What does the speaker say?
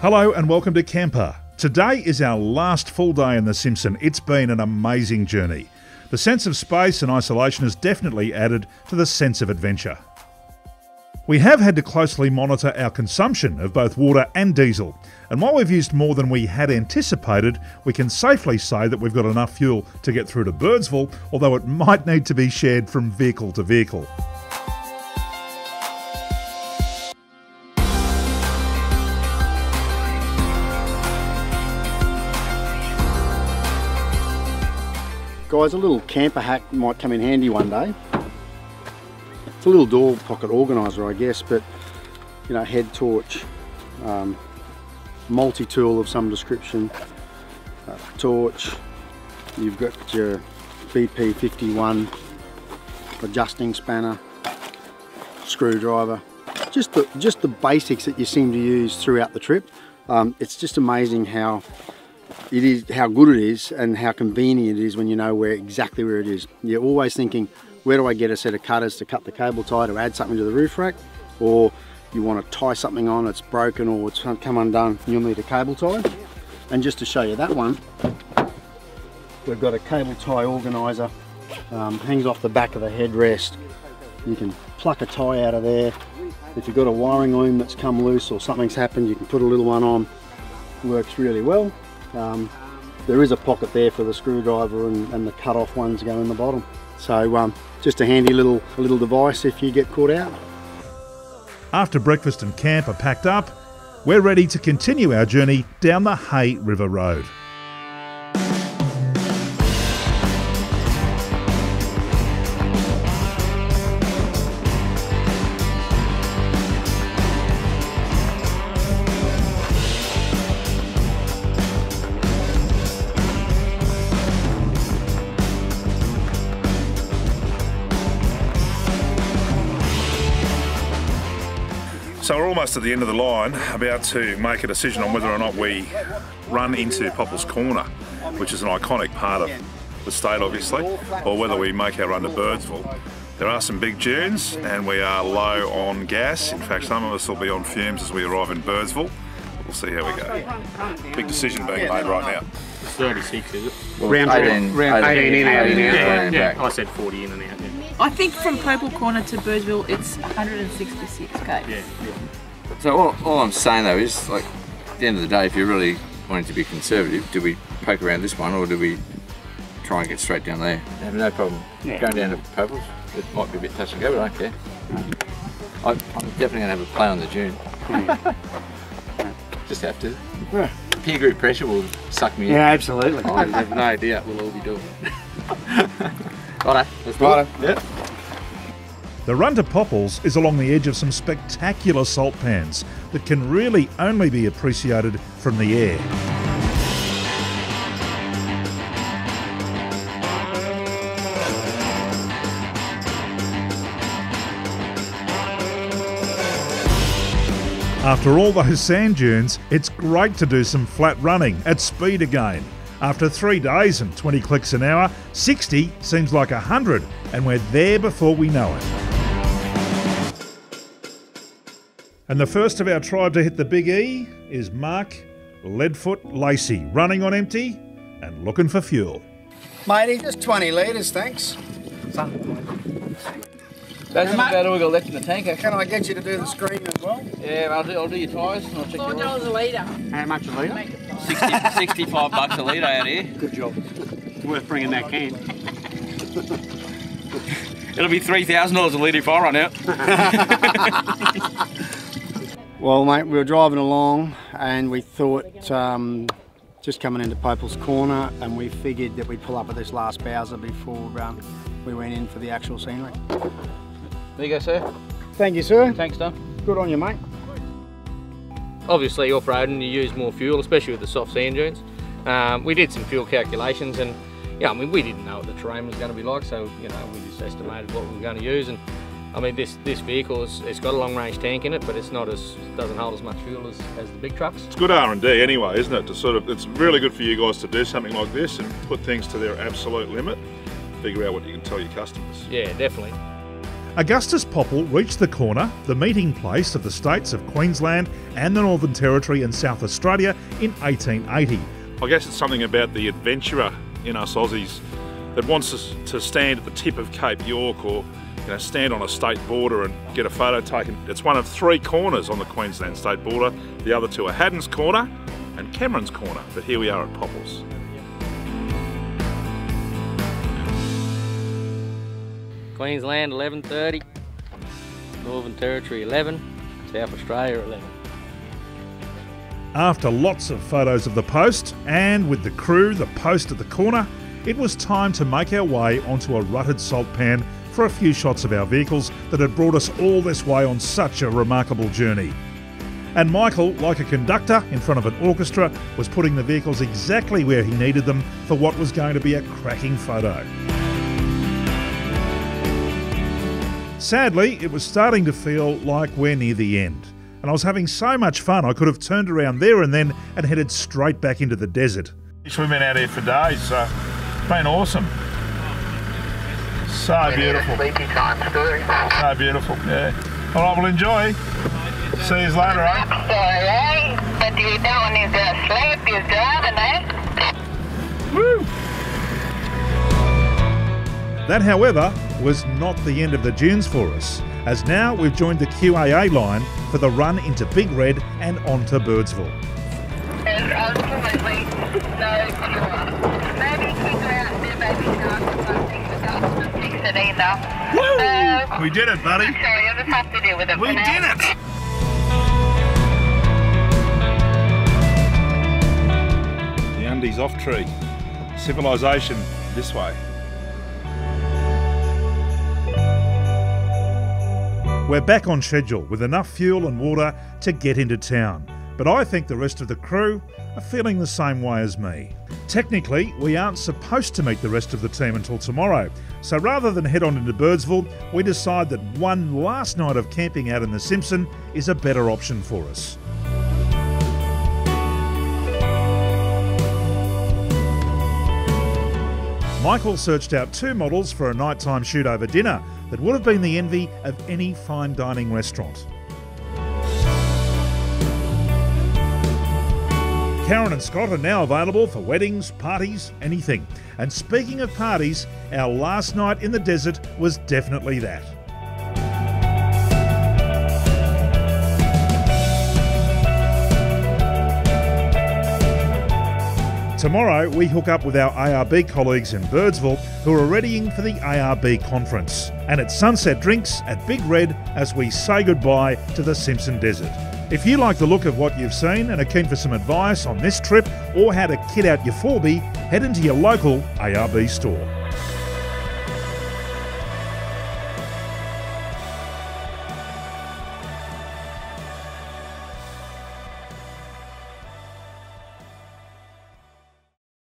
Hello and welcome to Kemper. Today is our last full day in the Simpson. It's been an amazing journey. The sense of space and isolation has definitely added to the sense of adventure. We have had to closely monitor our consumption of both water and diesel, and while we've used more than we had anticipated, we can safely say that we've got enough fuel to get through to Birdsville, although it might need to be shared from vehicle to vehicle. Guys, a little camper hack might come in handy one day. It's a little door pocket organiser, I guess, but you know, head torch, multi-tool of some description, torch, you've got your BP51 adjusting spanner, screwdriver, just the basics that you seem to use throughout the trip. It's just amazing how good it is and how convenient it is when you know exactly where it is. You're always thinking, where do I get a set of cutters to cut the cable tie to add something to the roof rack, or you want to tie something on, it's broken or it's come undone, you'll need a cable tie. And just to show you that one, we've got a cable tie organiser, hangs off the back of the headrest. You can pluck a tie out of there. If you've got a wiring loom that's come loose or something's happened, you can put a little one on. Works really well. There is a pocket there for the screwdriver and the cut-off ones go in the bottom. So just a handy little device if you get caught out. After breakfast and camp are packed up, we're ready to continue our journey down the Hay River Road. So we're almost at the end of the line, about to make a decision on whether or not we run into Popples Corner, which is an iconic part of the state obviously, or whether we make our run to Birdsville. There are some big dunes and we are low on gas. In fact, some of us will be on fumes as we arrive in Birdsville. We'll see how we go. Big decision being made right now. 36 is it? Well, round 18 in, out in, out. Yeah, I said 40 in and out. Yeah. I think from Popple Corner to Birdsville it's 166 k. Yeah. So all I'm saying though is, like, at the end of the day, if you're really wanting to be conservative, do we poke around this one or do we try and get straight down there? I have no problem going down to Popples. It might be a bit touch and go, but I don't care. I'm definitely going to have a play on the dune. Just have to. Yeah. Peer group pressure will suck me in. Yeah, absolutely. I have no idea what we'll all be doing. Righto, let's do it. Yep. The run to Popples is along the edge of some spectacular salt pans that can really only be appreciated from the air. After all those sand dunes, it's great to do some flat running at speed again. After 3 days and 20 clicks an hour, 60 seems like 100, and we're there before we know it. And the first of our tribe to hit the Big E is Mark Leadfoot Lacey, running on empty and looking for fuel. Matey, just 20 litres, thanks. That's about all we got left in the tank, actually. Can I get you to do the screen as well? Yeah, I'll do your tyres and I'll check your $4 a litre. How much a litre? 65 bucks a litre out here. Good job. It's worth bringing that can. It'll be $3,000 a litre if I run out. Well, mate, we were driving along and we thought, just coming into Popples Corner, and we figured that we'd pull up at this last Bowser before we went in for the actual scenery. There you go, sir. Thank you, sir. Thanks, Don. Good on you, mate. Obviously off-roading you use more fuel, especially with the soft sand dunes. We did some fuel calculations and yeah, I mean we didn't know what the terrain was going to be like, so you know we just estimated what we were going to use. And I mean this vehicle it's got a long range tank in it, but it's not doesn't hold as much fuel as the big trucks. It's good R&D anyway, isn't it? It's really good for you guys to do something like this and put things to their absolute limit. Figure out what you can tell your customers. Yeah, definitely. Augustus Popple reached the corner, the meeting place of the states of Queensland and the Northern Territory and South Australia in 1880. I guess it's something about the adventurer in us Aussies that wants us to stand at the tip of Cape York or stand on a state border and get a photo taken. It's one of 3 corners on the Queensland state border. The other 2 are Haddon's Corner and Cameron's Corner, but here we are at Popple's. Queensland 11:30, Northern Territory 11, South Australia 11. After lots of photos of the post and with the crew, the post at the corner, it was time to make our way onto a rutted salt pan for a few shots of our vehicles that had brought us all this way on such a remarkable journey. And Michael, like a conductor in front of an orchestra, was putting the vehicles exactly where he needed them for what was going to be a cracking photo. Sadly, it was starting to feel like we're near the end, and I was having so much fun I could have turned around there and then and headed straight back into the desert. We've been out here for days, so it's been awesome. So beautiful. So beautiful, yeah. All right, well, enjoy. See you later, eh? Sorry, but you don't need to sleep, you're driving, eh? Woo! That, however, was not the end of the dunes for us, as now we've joined the QAA line for the run into Big Red and on to Birdsville. There's absolutely no cure. Maybe keep her out there, maybe not something that doesn't fix it either. Woo! So, We did it, buddy. sorry, you'll just have to deal with it. We for now. did it! The Undies off tree. Civilization this way. We're back on schedule with enough fuel and water to get into town, but I think the rest of the crew are feeling the same way as me. Technically, we aren't supposed to meet the rest of the team until tomorrow, so rather than head on into Birdsville, we decide that one last night of camping out in the Simpson is a better option for us. Michael searched out 2 models for a nighttime shoot over dinner that would have been the envy of any fine dining restaurant. Karen and Scott are now available for weddings, parties, anything. And speaking of parties, our last night in the desert was definitely that. Tomorrow we hook up with our ARB colleagues in Birdsville who are readying for the ARB conference. And it's sunset drinks at Big Red as we say goodbye to the Simpson Desert. If you like the look of what you've seen and are keen for some advice on this trip or how to kit out your 4B, head into your local ARB store.